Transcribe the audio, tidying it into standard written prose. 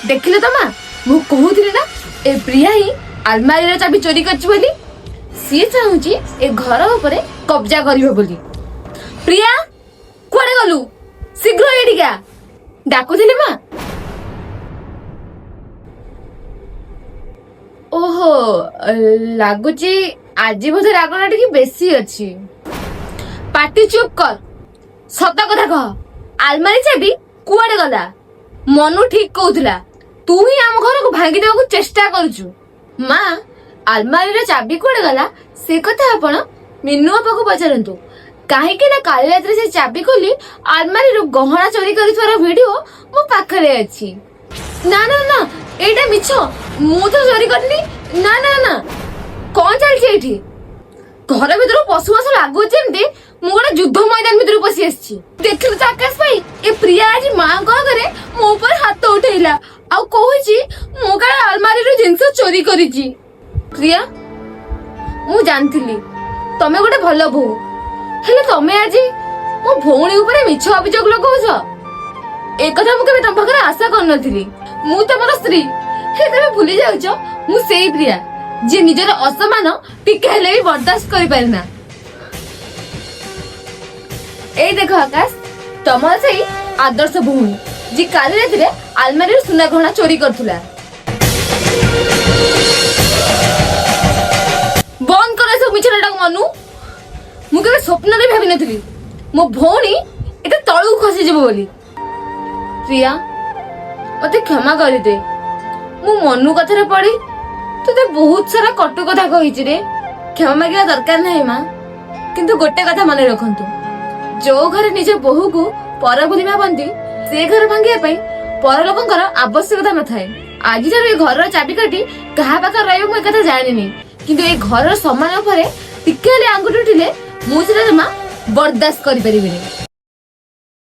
देखिले तो माँ मु कहूଥିଲି ना ए प्रिया ही अलमारी चाबी चोरी करछि बोली सी चाहूची ए घर ऊपर कब्जा करियो बोली। प्रिया कुआडे गलु शीघ्र एडिका डाकुଥିଲି माँ। ओहो लागुची आज बोधे रागना टिके बेसी अछि। पाटी चुप कर सत कथा कह अलमारी चाबी कुआडे गला। मनु ठीक कहूला तू ही आम घर को भांगी देवा चेष्टा करुचु। माँ अलमारी चाबी कुआडे गला से कथा आपण मिनु बापा को पचारंतु कहीं ना काली रात से चाबी खोली अलमारी गहना चोरी कर वीडियो मो पाखरे अछि। ना ना ना एटा मिछ मु तो चोरी करनी। ना ना ना कौन चलछि एठी घर भीतर पशु मास लागु जेमती मु गोटे युद्ध मैदान भीतर पसी आछि। देखलु तो आकाश भाई ए प्रिया आज मां को आगे मो ऊपर हाथ उठैला आ कहूची मु का अलमारी रो जिंस चोरी करिछि। प्रिया मु जानथिली तमे गोटे भलो भौ हेले तमे आज मो भौणी ऊपर मिछ अभियोग लगाउछ ए कथा मु केबे तम पाखरे आशा करनथिली। मु तमर स्त्री हे तमे भूली जाउछ मु सेई प्रिया जे निजर असमान टिके हेले भी बर्दाश्त करि पारिना। ए देखो आकाश तमर सेई आदर्श भौणी जी काली रात रे अलमारी सुना गहना चोरी करथुला। बंद करे सब मिछ नाटक मनु मु केबे स्वप्न रे भाबी नथिली मो भौणी एटा तळु खसी जेबो बोली। प्रिया मते क्षमा करि दे मु मनु कथा रे पड़ी तुते बहुत सारा कटु कथा कहिछि रे। क्षमा मागिया दरकार नाही मां किंतु गोटे कथा मन रखंतु जो घर निज बहु को पर बोली भाबंती से घर भांगिया पई पर लोकंकर आवश्यकता न थाए। आज जर ए घर चाबी काटी कहा पाखा रहयो मु कथा जानिनी किंतु ए घर समान परे टिके ले आंगुठी उठिले मु सेटा जमा बर्दाश्त करि परिबिनी।